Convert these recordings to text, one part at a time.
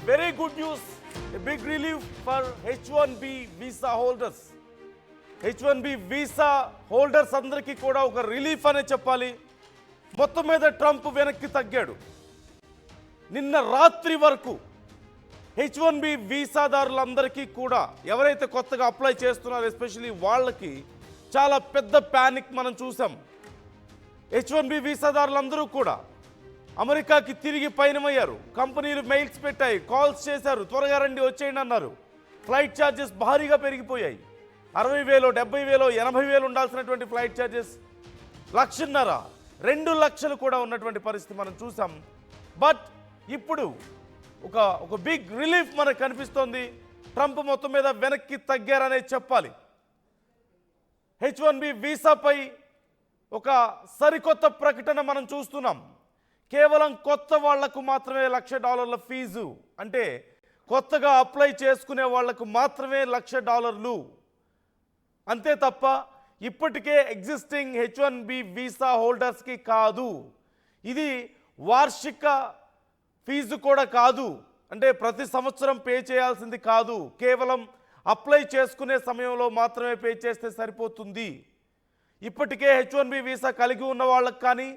very good news, a big relief for H1B visa holders. H1B visa holders అందరికీ కూడా ఒక relief అనే చెప్పాలి. మొత్తం మీద ట్రంప్ వెనక్కి తగ్గాడు. నిన్న రాత్రి వరకు H1B వీసాదారులందరికీ కూడా ఎవరైతే కొత్తగా అప్లై చేస్తున్నారో ఎస్పెషల్లీ వాళ్ళకి చాలా పెద్ద ప్యానిక్ మనం చూసాం. H1B వీసాదారులందరూ కూడా అమెరికాకి తిరిగి పయనమయ్యారు. కంపెనీలు మెయిల్స్ పెట్టాయి, కాల్స్ చేశారు, త్వరగా రండి వచ్చేయండి అన్నారు. ఫ్లైట్ ఛార్జెస్ భారీగా పెరిగిపోయాయి. 60,000, 70,000, 80,000 ఉండాల్సినటువంటి ఫ్లైట్ ఛార్జెస్ 1,50,000, 2 లక్షలు కూడా ఉన్నటువంటి పరిస్థితి మనం చూసాం. బట్ ఇప్పుడు ఒక బిగ్ రిలీఫ్ మనకు కనిపిస్తోంది. ట్రంప్ మొత్తం మీద వెనక్కి తగ్గారనే చెప్పాలి. H1B వీసాపై ఒక సరికొత్త ప్రకటన మనం చూస్తున్నాం. కేవలం కొత్త వాళ్లకు మాత్రమే $1,00,000 ఫీజు, అంటే కొత్తగా అప్లై చేసుకునే వాళ్లకు మాత్రమే $1,00,000, అంతే తప్ప ఇప్పటికే ఎగ్జిస్టింగ్ H1B వీసా హోల్డర్స్కి కాదు. ఇది వార్షిక ఫీజు కూడా కాదు, అంటే ప్రతి సంవత్సరం పే చేయాల్సింది కాదు. కేవలం అప్లై చేసుకునే సమయంలో మాత్రమే పే చేస్తే సరిపోతుంది. ఇప్పటికే H1B వీసా కలిగి ఉన్న వాళ్ళకి కానీ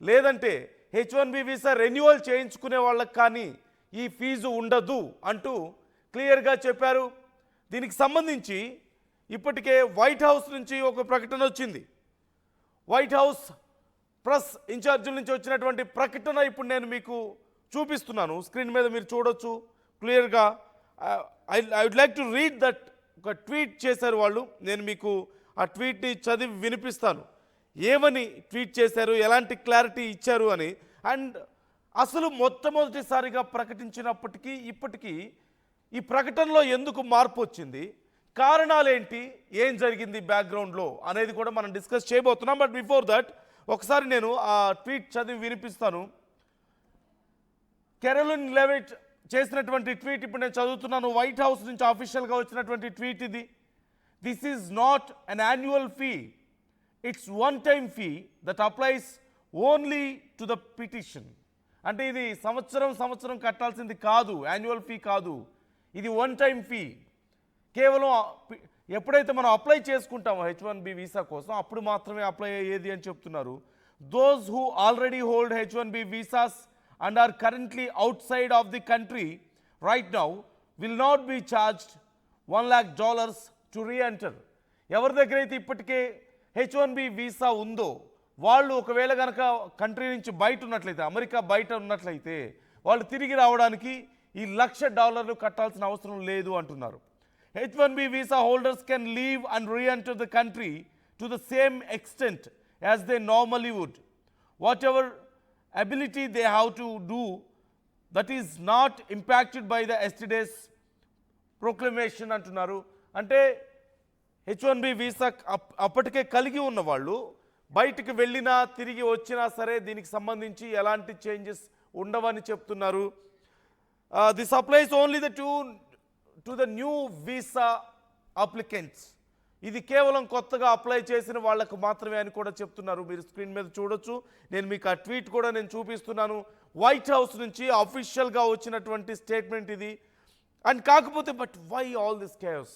లేదంటే H1B వీసా రెన్యువల్ చేయించుకునే వాళ్ళకి కానీ ఈ ఫీజు ఉండదు అంటూ క్లియర్గా చెప్పారు. దీనికి సంబంధించి ఇప్పటికే వైట్ హౌస్ నుంచి ఒక ప్రకటన వచ్చింది. వైట్ హౌస్ ప్రెస్ ఇన్ఛార్జీల నుంచి వచ్చినటువంటి ప్రకటన ఇప్పుడు నేను మీకు చూపిస్తున్నాను. స్క్రీన్ మీద మీరు చూడొచ్చు క్లియర్గా. I would like to read that. ఒక ట్వీట్ చేశారు వాళ్ళు. నేను మీకు ఆ ట్వీట్ని చదివి వినిపిస్తాను. ఏమని ట్వీట్ చేశారు, ఎలాంటి క్లారిటీ ఇచ్చారు అని. అండ్ అసలు మొట్టమొదటిసారిగా ప్రకటించినప్పటికీ ఇప్పటికీ ఈ ప్రకటనలో ఎందుకు మార్పు వచ్చింది, కారణాలేంటి, ఏం జరిగింది బ్యాక్గ్రౌండ్లో అనేది కూడా మనం డిస్కస్ చేయబోతున్నాం. బట్ బిఫోర్ దట్ ఒకసారి నేను ఆ ట్వీట్ చదివి వినిపిస్తాను. కెరోలిన్ లెవిట్ చేసినటువంటి ట్వీట్ ఇప్పుడు నేను చదువుతున్నాను. వైట్ హౌస్ నుంచి ఆఫీషియల్గా వచ్చినటువంటి ట్వీట్ ఇది. This is not an annual fee, it's one time fee that applies only to the petition. అంటే ఇది సంవత్సరం కట్టాల్సింది కాదు, యాన్యువల్ ఫీ కాదు. ఇది వన్ టైమ్ ఫీ. కేవలం ఎప్పుడైతే మనం అప్లై చేసుకుంటామో H1B వీసా కోసం అప్పుడు మాత్రమే అప్లై అయ్యేది అని చెప్తున్నారు. Those who already hold H1B visas and are currently outside of the country right now will not be charged $1,00,000 to re-enter. ఎవరి దగ్గర అయితే ఇప్పటికే H1B వీసా ఉందో వాళ్ళు ఒకవేళ కనుక కంట్రీ నుంచి బయట ఉన్నట్లయితే, అమెరికా బయట ఉన్నట్లయితే వాళ్ళు తిరిగి రావడానికి ఈ $1,00,000 కట్టాల్సిన అవసరం లేదు అంటున్నారు. H1B visa holders can leave and re-enter the country to the same extent as they normally would. Whatever ability they have to do that is not impacted by the yesterday's proclamation అంటున్నారు. అంటే H1B visa అప్పటికే కలిగి ఉన్న వాళ్ళు బయటికి వెళ్ళినా తిరిగి వచ్చినా సరే దీనికి సంబంధించి ఎలాంటి చేంజెస్ ఉండవని చెప్తున్నారు. This applies only to the new visa applicants. ఇది కేవలం కొత్తగా అప్లై చేసిన వాళ్లకు మాత్రమే అని కూడా చెప్తున్నారు. మీరు స్క్రీన్ మీద చూడొచ్చు. నేను మీకు ఆ ట్వీట్ కూడా నేను చూపిస్తున్నాను. వైట్ హౌస్ నుంచి అఫీషియల్గా వచ్చినటువంటి స్టేట్మెంట్ ఇది. అండ్ కాకపోతే but why all this chaos,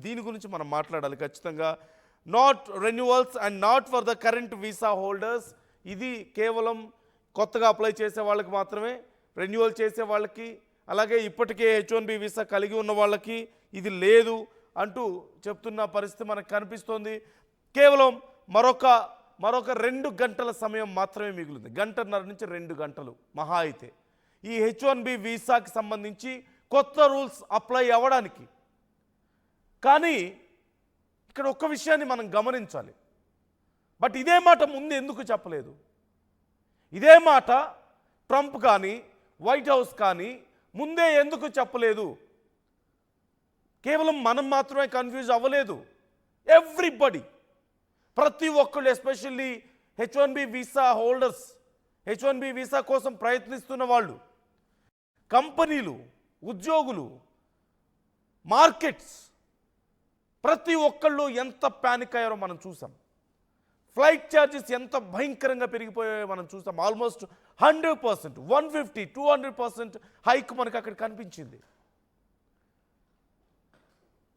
దీని గురించి మనం మాట్లాడాలి ఖచ్చితంగా. Not renewals and not for the current visa holders. ఇది కేవలం కొత్తగా అప్లై చేసే వాళ్ళకి మాత్రమే, రెన్యువల్ చేసే వాళ్ళకి అలాగే ఇప్పటికే H1B వీసా కలిగి ఉన్న వాళ్ళకి ఇది లేదు అంటూ చెప్తున్న పరిస్థితి మనకు కనిపిస్తోంది. కేవలం మరొక 2 గంటల సమయం మాత్రమే మిగిలింది. 1.5 నుంచి 2 గంటలు మహా అయితే ఈ H1B వీసాకి సంబంధించి కొత్త రూల్స్ అప్లై అవ్వడానికి. కానీ ఇక్కడ ఒక్క విషయాన్ని మనం గమనించాలి. బట్ ఇదే మాట ముందు ఎందుకు చెప్పలేదు? ఇదే మాట ట్రంప్ కానీ వైట్ హౌస్ కానీ ముందే ఎందుకు చెప్పలేదు? కేవలం మనం మాత్రమే కన్ఫ్యూజ్ అవ్వలేదు. ఎవ్రీబడి, ప్రతి ఒక్కళ్ళు, especially H1B visa holders, H1B visa కోసం ప్రయత్నిస్తున్న వాళ్ళు, కంపెనీలు, ఉద్యోగులు, మార్కెట్స్, ప్రతి ఒక్కళ్ళు ఎంత ప్యానిక్ అయ్యారో మనం చూసాం. ఫ్లైట్ ఛార్జెస్ ఎంత భయంకరంగా పెరిగిపోయాయో మనం చూసాం. ఆల్మోస్ట్ 100%, 150, 200% హైక్ మనకు అక్కడ కనిపించింది.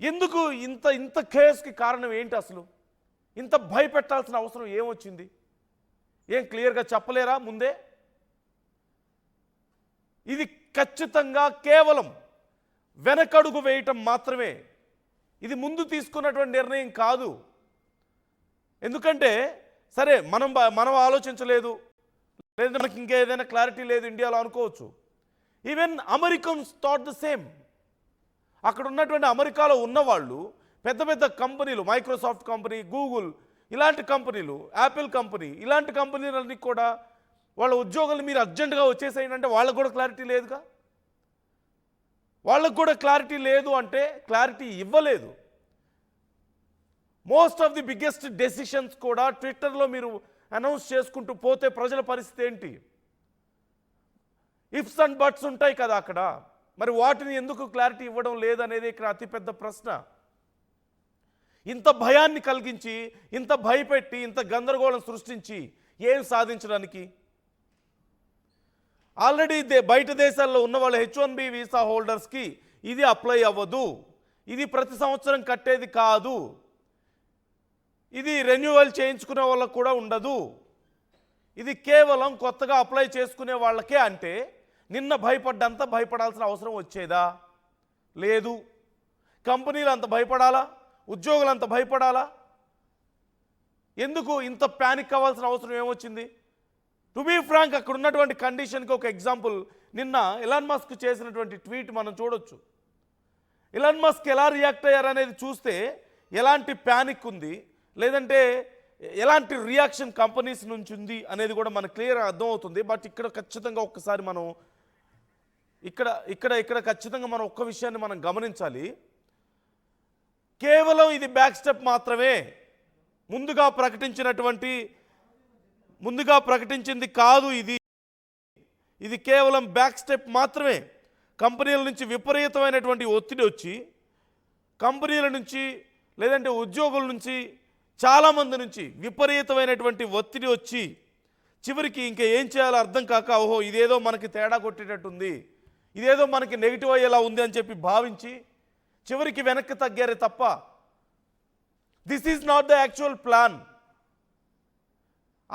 ఎందుకు ఇంత కేసుకి కారణం ఏంటి? అసలు ఇంత భయపెట్టాల్సిన అవసరం ఏమొచ్చింది? ఏం క్లియర్గా చెప్పలేరా ముందే? ఇది ఖచ్చితంగా కేవలం వెనకడుగు వేయటం మాత్రమే. ఇది ముందు తీసుకున్నటువంటి నిర్ణయం కాదు. ఎందుకంటే సరే మనం ఆలోచించలేదు, లేదా మనకి ఇంకేదైనా క్లారిటీ లేదు ఇండియాలో అనుకోవచ్చు. Even Americans thought the same. అక్కడ ఉన్నటువంటి అమెరికాలో ఉన్నవాళ్ళు పెద్ద పెద్ద కంపెనీలు, మైక్రోసాఫ్ట్ కంపెనీ, గూగుల్ ఇలాంటి కంపెనీలు, యాపిల్ కంపెనీ ఇలాంటి కంపెనీలన్నీ కూడా వాళ్ళ ఉద్యోగులు మీరు అర్జెంటుగా వచ్చేసేయండి అంటే వాళ్ళకు కూడా క్లారిటీ లేదుగా. వాళ్ళకు కూడా క్లారిటీ లేదు అంటే క్లారిటీ ఇవ్వలేదు. Most of the biggest decisions కూడా ట్విట్టర్లో మీరు అనౌన్స్ చేసుకుంటూ పోతే ప్రజల పరిస్థితి ఏంటి? ఇఫ్స్ అండ్ బట్స్ ఉంటాయి కదా అక్కడ. మరి వాటిని ఎందుకు క్లారిటీ ఇవ్వడం లేదనేది ఇక్కడ అతిపెద్ద ప్రశ్న. ఇంత భయాన్ని కలిగించి, ఇంత భయపెట్టి, ఇంత గందరగోళం సృష్టించి ఏం సాధించడానికి? ఆల్రెడీ బయట దేశాల్లో ఉన్న వాళ్ళ H1B వీసా హోల్డర్స్కి ఇది అప్లై అవ్వదు. ఇది ప్రతి సంవత్సరం కట్టేది కాదు. ఇది రెన్యువల్ చేయించుకునే వాళ్ళకు కూడా ఉండదు. ఇది కేవలం కొత్తగా అప్లై చేసుకునే వాళ్ళకే. అంటే నిన్న భయపడ్డంత భయపడాల్సిన అవసరం వచ్చేదా? లేదు. కంపెనీలు అంత భయపడాలా? ఉద్యోగులు అంత భయపడాలా? ఎందుకు ఇంత ప్యానిక్ అవ్వాల్సిన అవసరం ఏమొచ్చింది? టు బీ ఫ్రాంక్, అక్కడ ఉన్నటువంటి కండిషన్కి ఒక ఎగ్జాంపుల్ నిన్న ఎలాన్ మస్క్ చేసినటువంటి ట్వీట్ మనం చూడొచ్చు. ఎలాన్ మస్క్ ఎలా రియాక్ట్ అయ్యారనేది చూస్తే ఎలాంటి ప్యానిక్ ఉంది, లేదంటే ఎలాంటి రియాక్షన్ కంపెనీస్ నుంచి ఉంది అనేది కూడా మనకు క్లియర్గా అర్థమవుతుంది. బట్ ఇక్కడ ఖచ్చితంగా ఒక్కసారి మనం ఇక్కడ ఖచ్చితంగా మనం ఒక్క విషయాన్ని మనం గమనించాలి. కేవలం ఇది బ్యాక్ స్టెప్ మాత్రమే. ముందుగా ప్రకటించింది కాదు. ఇది కేవలం బ్యాక్ స్టెప్ మాత్రమే. కంపెనీల నుంచి విపరీతమైనటువంటి ఒత్తిడి వచ్చి, కంపెనీల నుంచి లేదంటే ఉద్యోగుల నుంచి, చాలామంది నుంచి విపరీతమైనటువంటి ఒత్తిడి వచ్చి చివరికి ఇంకా ఏం చేయాలో అర్థం కాక, ఓహో ఇదేదో మనకి తేడా కొట్టేటట్టుంది, ఇదేదో మనకి నెగిటివ్ అయ్యేలా ఉంది అని చెప్పి భావించి చివరికి వెనక్కి తగ్గారే తప్ప this is not the actual plan.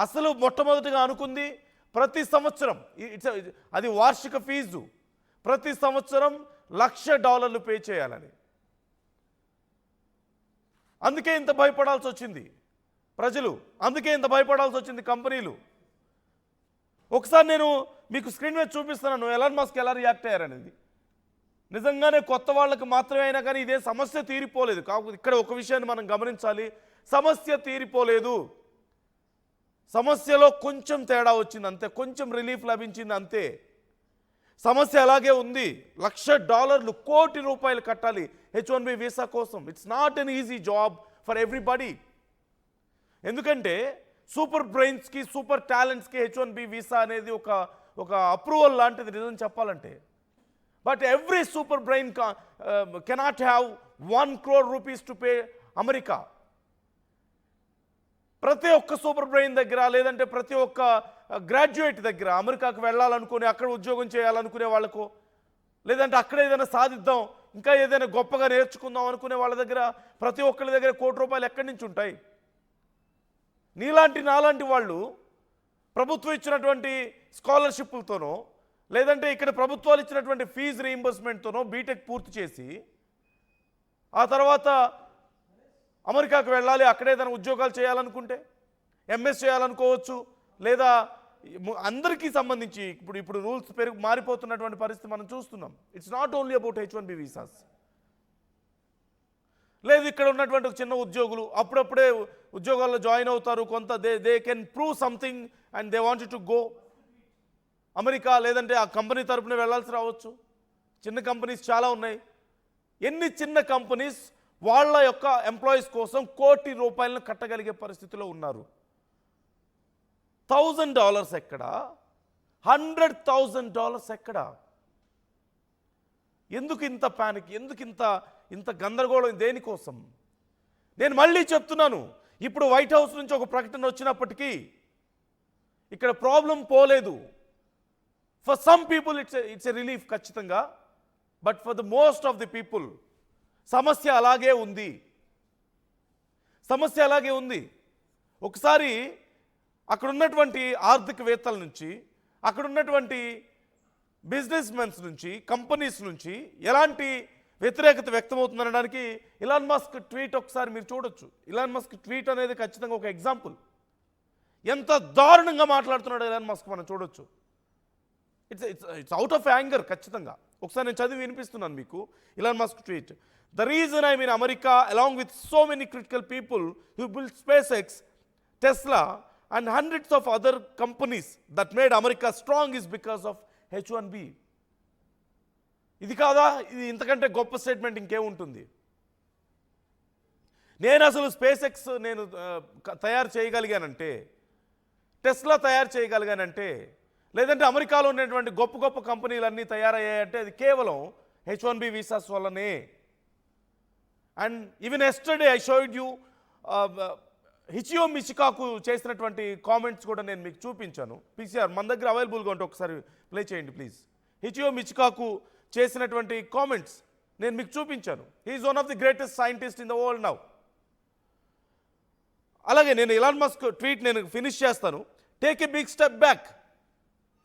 అసలు మొట్టమొదటిగా అనుకుంది ప్రతి సంవత్సరం అది వార్షిక ఫీజు ప్రతి సంవత్సరం $1,00,000 పే చేయాలని. అందుకే ఇంత భయపడాల్సి వచ్చింది ప్రజలు, అందుకే ఇంత భయపడాల్సి వచ్చింది కంపెనీలు. ఒకసారి నేను మీకు స్క్రీన్ మీద చూపిస్తున్నాను ఎలాన్ మస్క్ ఎలా రియాక్ట్ అయ్యారనేది. నిజంగానే కొత్త వాళ్ళకి మాత్రమే అయినా కానీ ఇదే సమస్య తీరిపోలేదు. కాకపోతే ఇక్కడ ఒక విషయాన్ని మనం గమనించాలి, సమస్య తీరిపోలేదు. సమస్యలో కొంచెం తేడా వచ్చింది అంతే, కొంచెం రిలీఫ్ లభించింది అంతే. సమస్య అలాగే ఉంది. $1,00,000 కోటి రూపాయలు కట్టాలి H1B వీసా కోసం. It's not an easy job for everybody. ఎందుకంటే సూపర్ బ్రెయిన్స్కి, సూపర్ టాలెంట్స్కి H1B వీసా అనేది ఒక అప్రూవల్ లాంటిది నిజం చెప్పాలంటే. But every super brain cannot have 1 crore rupees to pay America. ప్రతి ఒక్క సూపర్ బ్రెయిన్ దగ్గర, లేదంటే ప్రతి ఒక్క గ్రాడ్యుయేట్ దగ్గర అమెరికాకు వెళ్ళాలనుకుని అక్కడ ఉద్యోగం చేయాలనుకునే వాళ్ళకు, లేదంటే అక్కడ ఏదైనా సాధిద్దాం, ఇంకా ఏదైనా గొప్పగా నేర్చుకుందాం అనుకునే వాళ్ళ దగ్గర ప్రతి ఒక్కరి దగ్గర ₹1 కోటి ఎక్కడి నుంచి ఉంటాయి? నాలాంటి వాళ్ళు ప్రభుత్వం ఇచ్చినటువంటి స్కాలర్షిప్లతోనో, లేదంటే ఇక్కడ ప్రభుత్వాలు ఇచ్చినటువంటి ఫీజు రీయింబర్స్మెంట్తోనో బీటెక్ పూర్తి చేసి ఆ తర్వాత అమెరికాకు వెళ్ళాలి, అక్కడే ఏదైనా ఉద్యోగాలు చేయాలనుకుంటే ఎంఎస్ చేయాలనుకోవచ్చు. లేదా అందరికీ సంబంధించి ఇప్పుడు రూల్స్ మారిపోతున్నటువంటి పరిస్థితి మనం చూస్తున్నాం. It's not only about H1B visas. లేదు ఇక్కడ ఉన్నటువంటి ఒక చిన్న ఉద్యోగులు అప్పుడప్పుడే ఉద్యోగాల్లో జాయిన్ అవుతారు, కొంత they can prove something and they wanted to go America, లేదంటే ఆ కంపెనీ తరపున వెళ్ళాల్సి రావచ్చు. చిన్న కంపెనీస్ చాలా ఉన్నాయి. ఎన్ని చిన్న కంపెనీస్ వాళ్ళ యొక్క ఎంప్లాయీస్ కోసం ₹1 కోటి కట్టగలిగే పరిస్థితిలో ఉన్నారు. $1,000 ఎక్కడ, $100,000 ఎక్కడ? ఎందుకు ఇంత ప్యానిక్? ఎందుకు ఇంత గందరగోళం? దేనికోసం? నేను మళ్ళీ చెప్తున్నాను, ఇప్పుడు వైట్ హౌస్ నుంచి ఒక ప్రకటన వచ్చినప్పటికీ ఇక్కడ ప్రాబ్లం పోలేదు. For some people it's a relief ఖచ్చితంగా, but for the most of the people సమస్య అలాగే ఉంది. సమస్య అలాగే ఉంది. ఒకసారి అక్కడ ఉన్నటువంటి ఆర్థికవేత్తల నుంచి, అక్కడ ఉన్నటువంటి బిజినెస్ మెన్స్ నుంచి, కంపెనీస్ నుంచి ఎలాంటి వ్యతిరేకత వ్యక్తమవుతుందనడానికి ఇలాన్ మస్క్ ట్వీట్ ఒకసారి మీరు చూడొచ్చు. ఇలాన్ మస్క్ ట్వీట్ అనేది ఖచ్చితంగా ఒక ఎగ్జాంపుల్. ఎంత దారుణంగా మాట్లాడుతున్నాడు ఇలాన్ మస్క్ మనం చూడొచ్చు. ఇట్స్ అవుట్ ఆఫ్ యాంగర్ ఖచ్చితంగా. ఒకసారి నేను చదివి వినిపిస్తున్నాను మీకు ఇలాన్ Musk tweet. The reason I mean America along with so many critical people who build SpaceX, Tesla and hundreds of other companies that made America strong is because of H1B. ఇది కాదా? ఇది ఇంతకంటే గొప్ప స్టేట్మెంట్ ఇంకేముంటుంది? నేను అసలు SpaceX నేను తయారు చేయగలిగానంటే, టెస్లా తయారు చేయగలిగానంటే, లేదంటే అమెరికాలో ఉన్నటువంటి గొప్ప గొప్ప కంపెనీలన్నీ తయారయ్యాయంటే అది కేవలం H1B వీసాస్ వల్లనే. And even yesterday I showed you హిచియో మిచికాకు చేసినటువంటి కామెంట్స్ కూడా నేను మీకు చూపించాను. పీసీఆర్ మన దగ్గర అవైలబుల్గా ఉంటే ఒకసారి ప్లే చేయండి ప్లీజ్. హిచియో మిచికాకు చేసినటువంటి కామెంట్స్ నేను మీకు చూపించాను. He's one of the greatest scientist in the world now. అలాగే నేను ఇలాన్ మస్క్ ట్వీట్ నేను ఫినిష్ చేస్తాను. Take a big step back,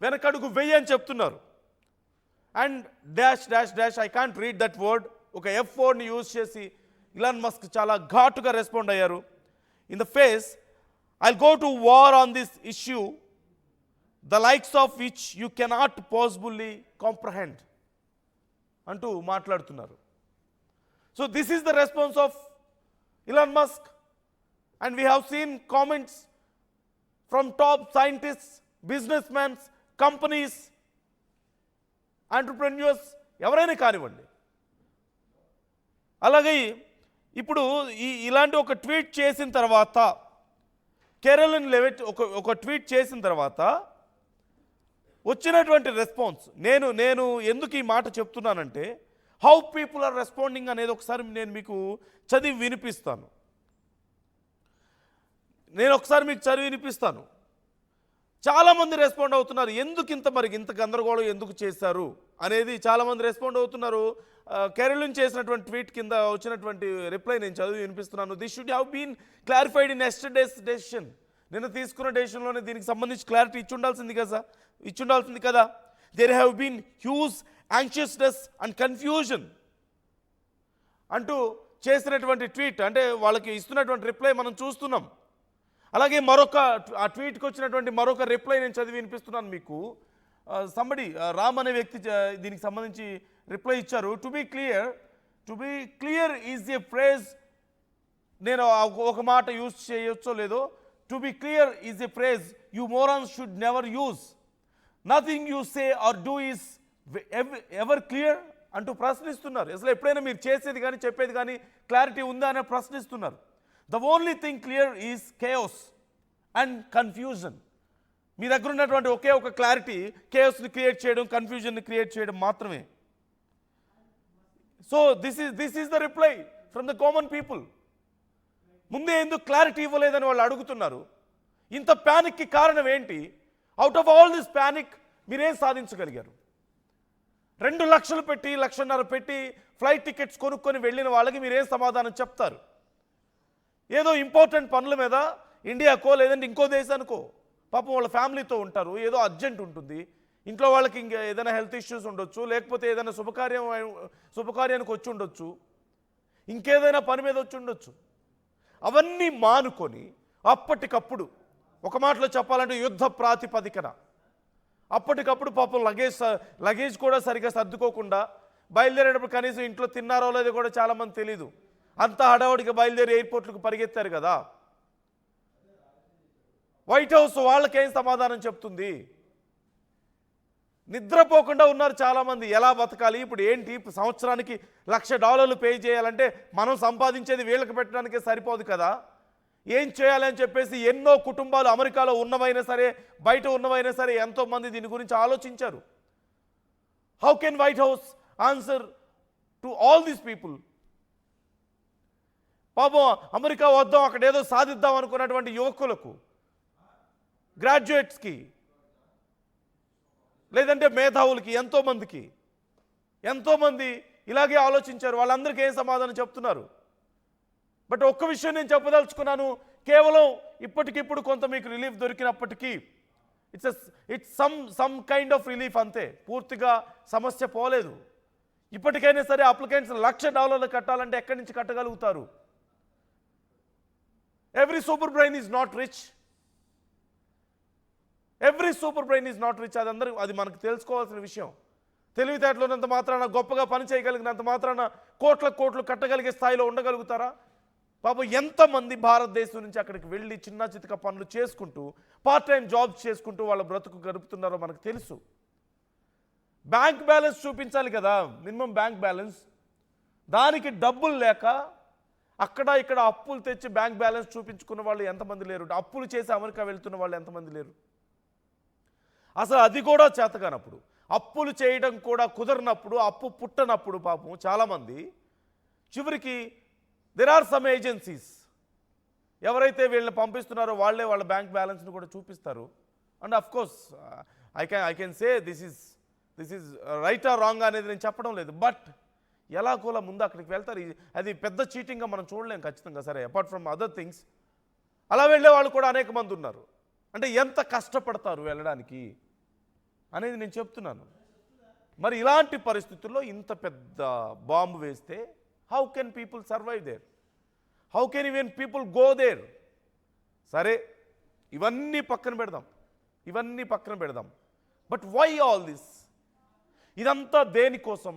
వెనకడుగు వెయ్యి అని చెప్తున్నారు. And dash dash dash I can't read that word. ఒక F4ని యూజ్ చేసి ఇలాన్ మస్క్ చాలా ఘాటుగా రెస్పాండ్ అయ్యారు. In the face, I'll go to war on this issue the likes of which you cannot possibly comprehend అంటూ మాట్లాడుతున్నారు. So this is the response of Elon Musk. And we have seen comments from top scientists, business mans, companies, entrepreneurs, ఎవరైనా కానివ్వండి. అలాగే ఇప్పుడు ఇలాంటి ఒక tweet చేసిన తర్వాత, కెరోలిన్ లెవిట్ ఒక ట్వీట్ చేసిన తర్వాత వచ్చినటువంటి రెస్పాన్స్, నేను ఎందుకు ఈ మాట చెప్తున్నానంటే హౌ పీపుల్ ఆర్ రెస్పాండింగ్ అనేది ఒకసారి నేను మీకు చదివి వినిపిస్తాను. చాలామంది రెస్పాండ్ అవుతున్నారు. ఎందుకు ఇంత గందరగోళం ఎందుకు చేశారు అనేది చాలామంది రెస్పాండ్ అవుతున్నారు. కెరోలిన్ చేసినటువంటి ట్వీట్ కింద వచ్చినటువంటి రిప్లై నేను చదివి వినిపిస్తున్నాను. This should have been clarified in yesterday's decision. నిన్న తీసుకున్న డెసిషన్లోనే దీనికి సంబంధించి క్లారిటీ ఇచ్చుండాల్సింది కదా. There have been huge anxiousness and confusion అంటూ చేసినటువంటి ట్వీట్, అంటే వాళ్ళకి ఇస్తున్నటువంటి రిప్లై మనం చూస్తున్నాం. అలాగే ఆ ట్వీట్కి వచ్చినటువంటి మరొక రిప్లై నేను చదివి వినిపిస్తున్నాను మీకు. రామ్ అనే వ్యక్తి దీనికి సంబంధించి రిప్లై ఇచ్చారు. To be clear is a phrase. నేను ఒక మాట యూజ్ చేయొచ్చో లేదో. To be clear is a phrase you morons should never use. Nothing you say or do is ever clear అంటూ ప్రశ్నిస్తున్నారు. అసలు ఎప్పుడైనా మీరు చేసేది కానీ చెప్పేది కానీ క్లారిటీ ఉందా అని ప్రశ్నిస్తున్నారు. The only thing clear is chaos and confusion. మీ దగ్గర ఉన్నటువంటి ఒకే ఒక క్లారిటీ కేయోస్ని క్రియేట్ చేయడం, కన్ఫ్యూజన్ని క్రియేట్ చేయడం మాత్రమే. So this is the reply from the common people. ముందే ఎందుకు క్లారిటీ ఇవ్వలేదని వాళ్ళు అడుగుతున్నారు. ఇంత ప్యానిక్కి కారణం ఏంటి? Out of all this panic మీరేం సాధించగలిగారు? 2 లక్షలు పెట్టి 1.5 లక్షలు పెట్టి ఫ్లైట్ టికెట్స్ కొనుక్కొని వెళ్ళిన వాళ్ళకి మీరేం సమాధానం చెప్తారు? ఏదో ఇంపార్టెంట్ పనుల మీద ఇండియాకో లేదంటే ఇంకో దేశానికో, పాపం వాళ్ళ ఫ్యామిలీతో ఉంటారు, ఏదో అర్జెంట్ ఉంటుంది, ఇంట్లో వాళ్ళకి ఇంకా ఏదైనా హెల్త్ ఇష్యూస్ ఉండొచ్చు, లేకపోతే ఏదైనా శుభకార్యానికి వచ్చి ఉండొచ్చు, ఇంకేదైనా పని మీద వచ్చి ఉండొచ్చు. అవన్నీ మానుకొని అప్పటికప్పుడు, ఒక మాటలో చెప్పాలంటే యుద్ధ ప్రాతిపదికన అప్పటికప్పుడు పాపం లగేజ్ కూడా సరిగ్గా సర్దుకోకుండా బయలుదేరేటప్పుడు కనీసం ఇంట్లో తిన్నారో లేదో కూడా చాలామంది తెలీదు. అంతా హడావుడిగా బయలుదేరి ఎయిర్పోర్ట్లకు పరిగెత్తారు కదా. వైట్ హౌస్ వాళ్ళకేం సమాధానం చెప్తుంది? నిద్రపోకుండా ఉన్నారు చాలామంది. ఎలా బతకాలి ఇప్పుడు? ఏంటి సంవత్సరానికి $1,00,000 పే చేయాలంటే మనం సంపాదించేది వీళ్ళకి పెట్టడానికే సరిపోదు కదా. ఏం చేయాలని చెప్పేసి ఎన్నో కుటుంబాలు అమెరికాలో ఉన్నవైనా సరే బయట ఉన్నవైనా సరే ఎంతోమంది దీని గురించి ఆలోచించారు. How can white house answer to all these people? పాపం అమెరికా వద్దాం, అక్కడ ఏదో సాధిద్దాం అనుకున్నటువంటి యువకులకు, గ్రాడ్యుయేట్స్కి లేదంటే మేధావులకి ఎంతోమంది ఇలాగే ఆలోచించారు. వాళ్ళందరికీ ఏం సమాధానం చెప్తున్నారు? బట్ ఒక్క విషయం నేను చెప్పదలుచుకున్నాను. కేవలం ఇప్పటికిప్పుడు కొంత మీకు రిలీఫ్ దొరికినప్పటికీ it's some kind of relief అంతే. పూర్తిగా సమస్య పోలేదు. ఇప్పటికైనా సరే అప్లికెంట్స్ $1,00,000 కట్టాలంటే ఎక్కడి నుంచి కట్టగలుగుతారు? Every super brain is not rich. అది మనకు తెలుసుకోవాల్సిన విషయం. తెలివితేటలున్నంత మాత్రాన, గొప్పగా పని చేయగలిగినంత మాత్రాన కోట్లు కట్టగలిగే స్థాయిలో ఉండగలుగుతారా? పాపం ఎంతమంది భారతదేశం నుంచి అక్కడికి వెళ్ళి చిన్న చితక పనులు చేసుకుంటూ, పార్ట్ టైం జాబ్స్ చేసుకుంటూ వాళ్ళ బ్రతుకు గడుపుతున్నారో మనకు తెలుసు. బ్యాంక్ బ్యాలెన్స్ చూపించాలి కదా, మినిమం బ్యాంక్ బ్యాలెన్స్. దానికి డబ్బులు లేక అక్కడ ఇక్కడ అప్పులు తెచ్చి బ్యాంక్ బ్యాలెన్స్ చూపించుకున్న వాళ్ళు ఎంతమంది లేరు? అప్పులు చేసి అమెరికా వెళ్తున్న వాళ్ళు ఎంతమంది లేరు? అసలు అది కూడా చేతకానప్పుడు, అప్పులు చేయడం కూడా కుదరనప్పుడు, అప్పు పుట్టనప్పుడు పాపం చాలామంది చివరికి దెర్ ఆర్ సమ్ ఏజెన్సీస్ ఎవరైతే వీళ్ళని పంపిస్తున్నారో వాళ్ళే వాళ్ళ బ్యాంక్ బ్యాలెన్స్ని కూడా చూపిస్తారు. And of course I can say this is right are wrong అనేది నేను చెప్పడం లేదు. బట్ ఎలాగోలా ముందు అక్కడికి వెళ్తారు. అది పెద్ద చీటింగ్గా మనం చూడలేం ఖచ్చితంగా. సరే, అపార్ట్ ఫ్రమ్ అదర్ థింగ్స్ అలా వెళ్ళే వాళ్ళు కూడా అనేక మంది ఉన్నారు. అంటే ఎంత కష్టపడతారు వెళ్ళడానికి అనేది నేను చెప్తున్నాను. మరి ఇలాంటి పరిస్థితుల్లో ఇంత పెద్ద బాంబు వేస్తే how can people survive there? How can even people go there? సరే, ఇవన్నీ పక్కన పెడదాం. But why all this? ఇదంతా దేనికోసం?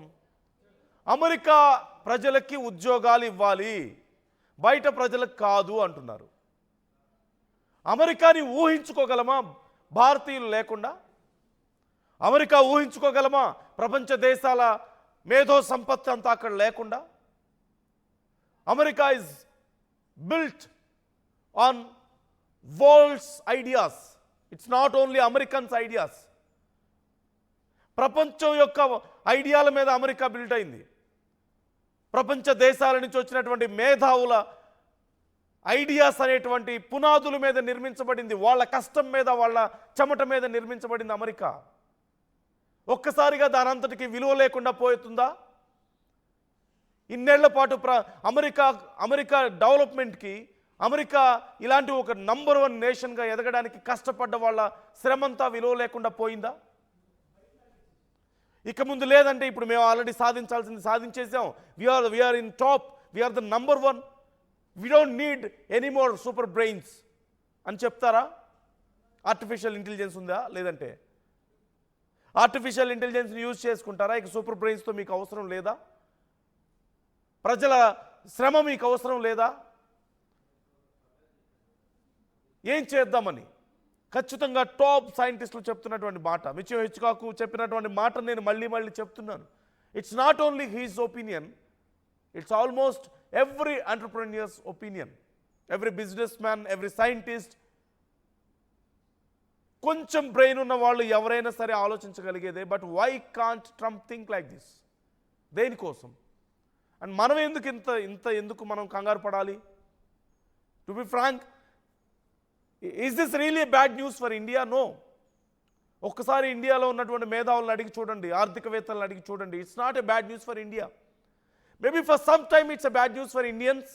అమెరికా ప్రజలకి ఉద్యోగాలు ఇవ్వాలి, బయట ప్రజలకు కాదు అంటున్నారు. అమెరికాని ఊహించుకోగలమా భారతీయులు లేకుండా? అమెరికా ఊహించుకోగలమా ప్రపంచ దేశాల మేధో సంపత్తి అంతా అక్కడ లేకుండా? America is built on world's ideas. It's not only Americans ideas. ప్రపంచం యొక్క ఐడియాల మీద అమెరికా బిల్ట్ అయింది. ప్రపంచ దేశాల నుంచి వచ్చినటువంటి మేధావుల ఐడియాస్ అనేటువంటి పునాదుల మీద నిర్మించబడింది. వాళ్ళ కష్టం మీద, వాళ్ళ చెమట మీద నిర్మించబడింది అమెరికా. ఒక్కసారిగా దానంతటికి విలువ లేకుండా పోతుందా? ఇన్నేళ్ల పాటు అమెరికా డెవలప్మెంట్కి, అమెరికా ఇలాంటి ఒక నంబర్ 1 నేషన్గా ఎదగడానికి కష్టపడ్డ వాళ్ళ శ్రమంతా విలువ లేకుండా పోయిందా? ఇక ముందు లేదంటే ఇప్పుడు మేము ఆల్రెడీ సాధించాల్సింది సాధించేసాం, we're in top, we're the number 1, we don't need any more super brains అని చెప్తారా? ఆర్టిఫిషియల్ ఇంటెలిజెన్స్ ఉందా? లేదంటే ఆర్టిఫిషియల్ ఇంటెలిజెన్స్ని యూజ్ చేసుకుంటారా? ఇక సూపర్ బ్రెయిన్స్తో మీకు అవసరం లేదా? ప్రజల శ్రమ మీకు అవసరం లేదా? ఏం చేద్దామని ఖచ్చితంగా టాప్ సైంటిస్టులు చెప్తున్నటువంటి మాట, మిచియో హిచ్కాక్ చెప్పినటువంటి మాట నేను మళ్ళీ చెప్తున్నాను. It's not only his opinion, it's almost every entrepreneur's opinion, every business man, every scientist, కొంచెం బ్రెయిన్ ఉన్న వాళ్ళు ఎవరైనా సరే ఆలోచించగలిగేదే. But why can't Trump think like this? దేనికోసం? అండ్ మనం ఎందుకు మనం కంగారు పడాలి? To be frank, is this really bad news for India? No. ఒక్కసారి ఇండియాలో ఉన్నటువంటి మేధావులను అడిగి చూడండి, ఆర్థికవేత్తలను అడిగి చూడండి. It's not a bad news for India. Maybe for some time it's a bad news for Indians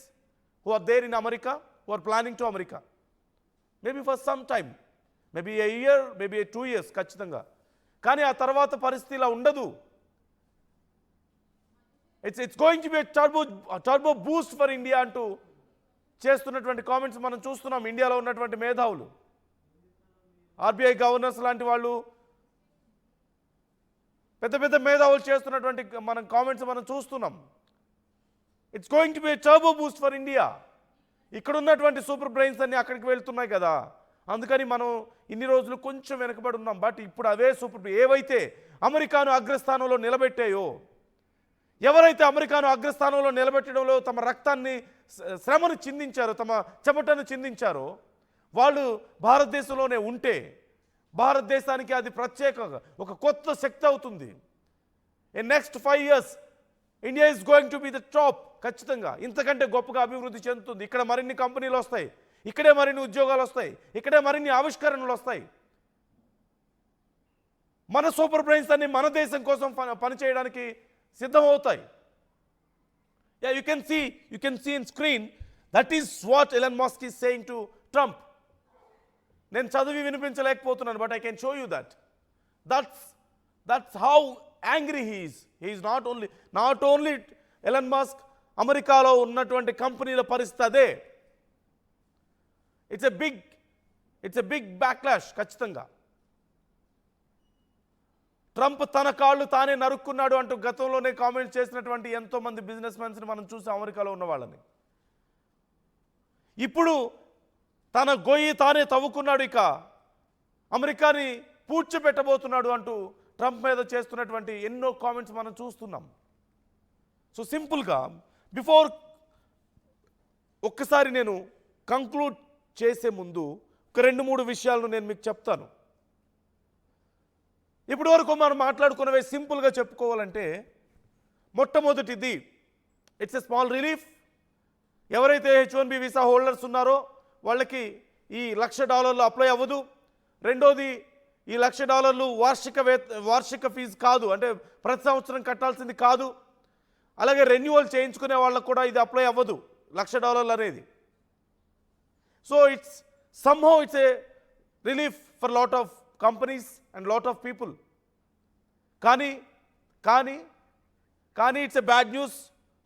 who are there in America, who are planning to America. Maybe for some time, maybe a year, maybe 2 years ఖచ్చితంగా. కానీ ఆ తర్వాత పరిస్థితి ఇలా ఉండదు. It's going to be turbo boost for India అంటూ చేస్తున్నటువంటి comments మనం చూస్తున్నాం. ఇండియాలో ఉన్నటువంటి మేధావులు, ఆర్బీఐ గవర్నర్స్ లాంటి వాళ్ళు, పెద్ద మేధావులు చేస్తున్నటువంటి కామెంట్స్ మనం చూస్తున్నాం. It's going to be turbo boost for India. ఇక్కడ ఉన్నటువంటి సూపర్ బ్రెయిన్స్ అన్ని అక్కడికి వెళ్తున్నాయి కదా, అందుకని మనం ఇన్ని రోజులు కొంచెం వెనకబడి ఉన్నాం. బట్ ఇప్పుడు అవే ఏవైతే అమెరికాను అగ్రస్థానంలో నిలబెట్టాయో, ఎవరైతే అమెరికాను అగ్రస్థానంలో నిలబెట్టడంలో తమ రక్తాన్ని, శ్రమను చిందించారో, తమ చెమటను చిందించారో, వాళ్ళు భారతదేశంలోనే ఉంటే భారతదేశానికి అది ప్రత్యేకంగా ఒక కొత్త శక్తి అవుతుంది. In next 5 years India is going to be the top. ఖచ్చితంగా ఇంతకంటే గొప్పగా అభివృద్ధి చెందుతుంది. ఇక్కడ మరిన్ని కంపెనీలు వస్తాయి, ఇక్కడే మరిన్ని ఉద్యోగాలు వస్తాయి, ఇక్కడే మరిన్ని ఆవిష్కరణలు వస్తాయి. మన సూపర్ బ్రెయిన్స్ అన్ని మన దేశం కోసం పనిచేయడానికి సిద్ధమవుతాయి. Yeah, you can see in screen, that is what Elon Musk is saying to Trump. నేను చదివి వినిపించలేకపోతున్నాను, but I can show you that. That's how angry he is. He is not only Elon Musk, అమెరికాలో ఉన్నటువంటి కంపెనీల పరిస్థితి అదే. It's a big backlash ఖచ్చితంగా. Trump తన కాళ్ళు తానే నరుక్కున్నాడు అంటూ గతంలోనే కామెంట్ చేసినటువంటి ఎంతో మంది బిజినెస్ మెన్స్ని మనం చూసాం అమెరికాలో ఉన్న వాళ్ళని. ఇప్పుడు తన గొయ్యి తానే తవ్వుకున్నాడు, ఇక అమెరికాని పూడ్చిపెట్టబోతున్నాడు అంటూ ట్రంప్ మీద చేస్తున్నటువంటి ఎన్నో కామెంట్స్ మనం చూస్తున్నాం. సో సింపుల్గా బిఫోర్ ఒక్కసారి నేను కంక్లూడ్ చేసే ముందు ఒక 2-3 విషయాలను నేను మీకు చెప్తాను. ఇప్పటి వరకు మనం మాట్లాడుకున్నవే సింపుల్గా చెప్పుకోవాలంటే, మొట్టమొదటిది ఇట్స్ ఎ స్మాల్ రిలీఫ్. ఎవరైతే H1B వీసా హోల్డర్స్ ఉన్నారో వాళ్ళకి ఈ $1,00,000 అప్లై అవ్వదు. రెండోది, ఈ $1,00,000 వార్షిక ఫీజు కాదు, అంటే ప్రతి సంవత్సరం కట్టాల్సింది కాదు. అలాగే రెన్యువల్ చేయించుకునే వాళ్ళకు కూడా ఇది అప్లై అవ్వదు $1,00,000 అనేది. So somehow it's a relief for lot of companies and lot of people. కానీ it's a bad news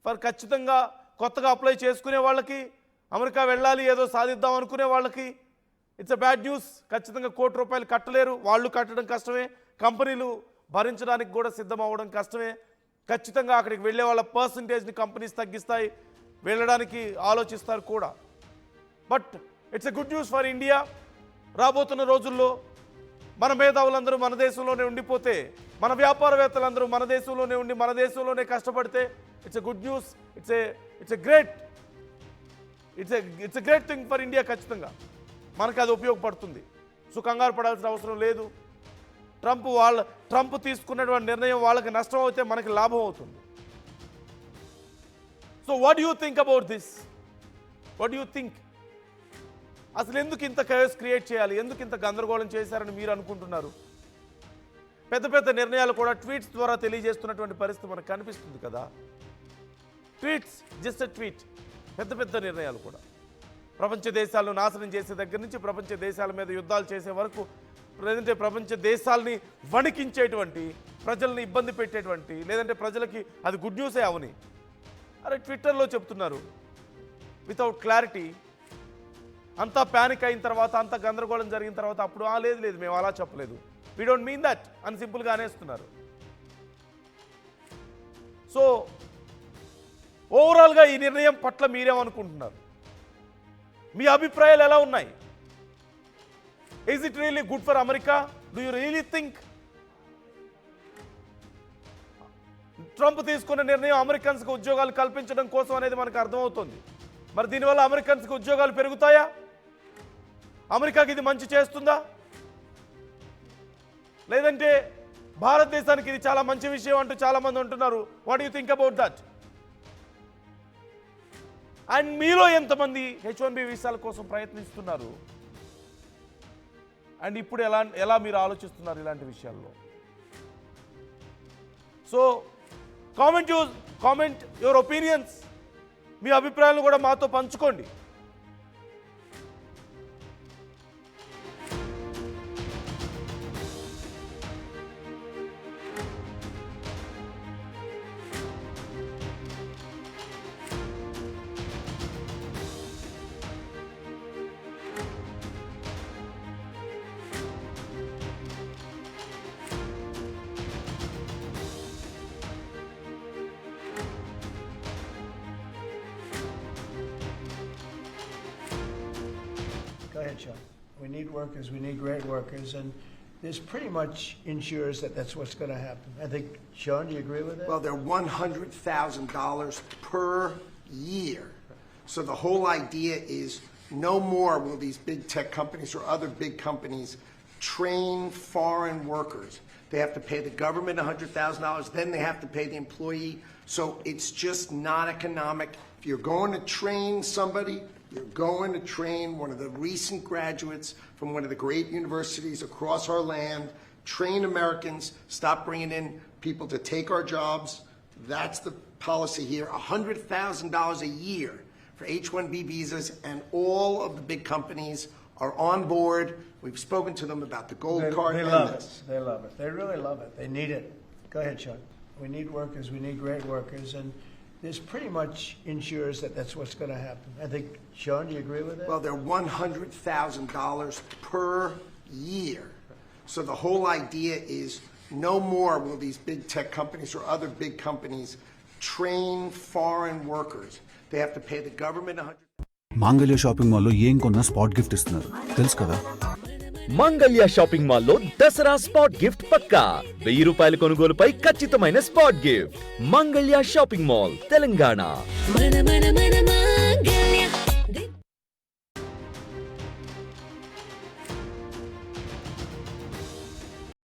for ఖచ్చితంగా కొత్తగా అప్లై చేసుకునే వాళ్ళకి, అమెరికా వెళ్ళాలి ఏదో సాధిద్దాం అనుకునే వాళ్ళకి ఇట్స్ ఎ బ్యాడ్ న్యూస్. ఖచ్చితంగా ₹1 కోటి కట్టలేరు, వాళ్ళు కట్టడం కష్టమే, కంపెనీలు భరించడానికి కూడా సిద్ధం అవ్వడం కష్టమే. ఖచ్చితంగా అక్కడికి వెళ్ళే వాళ్ళ పర్సంటేజ్ని కంపెనీస్ తగ్గిస్తాయి, వెళ్ళడానికి ఆలోచిస్తారు కూడా. But it's a good news for India. రాబోతున్న రోజుల్లో మన మేధావులందరూ మన దేశంలోనే ఉండిపోతే, మన వ్యాపారవేత్తలందరూ మన దేశంలోనే ఉండి మన దేశంలోనే కష్టపడితే it's a good news. It's a great thing for India. ఖచ్చితంగా మనకు అది ఉపయోగపడుతుంది. సో కంగారు పడాల్సిన అవసరం లేదు. ట్రంప్ తీసుకున్నటువంటి నిర్ణయం వాళ్ళకి నష్టం అయితే మనకి లాభం అవుతుంది. So what you think about this? What you think? అసలు ఎందుకు ఇంత కయోస్ క్రియేట్ చేయాలి, ఎందుకు ఇంత గందరగోళం చేశారని మీరు అనుకుంటున్నారు? పెద్ద నిర్ణయాలు కూడా ట్వీట్స్ ద్వారా తెలియజేస్తున్నటువంటి పరిస్థితి మనకు కనిపిస్తుంది కదా. Tweets, just a tweet. పెద్ద నిర్ణయాలు కూడా ప్రపంచ దేశాలను నాశనం చేసే దగ్గర నుంచి ప్రపంచ దేశాల మీద యుద్ధాలు చేసే వరకు, లేదంటే ప్రపంచ దేశాలని వణికించేటువంటి, ప్రజల్ని ఇబ్బంది పెట్టేటువంటి, లేదంటే ప్రజలకి అది గుడ్ న్యూసే అవని అరే ట్విట్టర్లో చెప్తున్నారు వితౌట్ క్లారిటీ. అంతా ప్యానిక్ అయిన తర్వాత, అంత గందరగోళం జరిగిన తర్వాత అప్పుడు లేదు మేము అలా చెప్పలేదు, వీ డోంట్ మీన్ దట్ అని సింపుల్గా అనేస్తున్నారు. సో ఓవరాల్గా ఈ నిర్ణయం పట్ల మీరేమనుకుంటున్నారు? మీ అభిప్రాయాలు ఎలా ఉన్నాయి? Is it really good for America? Do you really think Trump తీసుకున్న నిర్ణయం అమెరికన్స్కి ఉద్యోగాలు కల్పించడం కోసం అనేది మనకు అర్థమవుతుంది. మరి దీనివల్ల అమెరికన్స్కి ఉద్యోగాలు పెరుగుతాయా? అమెరికాకి ఇది మంచి చేస్తుందా? లేదంటే భారతదేశానికి ఇది చాలా మంచి విషయం అంటూ చాలామంది అంటున్నారు. What you think about that? And మీలో ఎంతమంది H1B వీసాల కోసం ప్రయత్నిస్తున్నారు? అండ్ ఇప్పుడు ఎలా మీరు ఆలోచిస్తున్నారు ఇలాంటి విషయాల్లో? So comment your opinions. మీ అభిప్రాయాలు కూడా మాతో పంచుకోండి. Go ahead, Sean. We need workers. We need great workers. And this pretty much ensures that that's what's going to happen. I think, Sean, do you agree with that? Well, they're $100,000 per year. So the whole idea is no more will these big tech companies or other big companies train foreign workers. They have to pay the government $100,000, then they have to pay the employee. So it's just not economic. If you're going to train somebody, you're going to train one of the recent graduates from one of the great universities across our land. train Americans, stop bringing in people to take our jobs. That's the policy here. $100,000 a year for H-1B visas, and all of the big companies are on board. We've spoken to them about the gold card. They and love it. this. They love it. They really love it. They need it. Go ahead, Sean. We need workers. We need great workers. And this pretty much ensures that that's what's going to happen. I think, Sean, do you agree with that? Well, they're $100,000 per year. So the whole idea is no more will these big tech companies or other big companies train foreign workers. They have to pay the government మాంగళ్య shopping మాల్లో ఏం కొన్నా spot gift ఇస్తున్నారు తెలుసు కదా. Mangalya shopping మాల్లో Dasara spot gift పక్కా. 1000 రూపాయల కొనుగోలుపై ఖచ్చితమైన spot gift. Mangalya shopping mall, Telangana.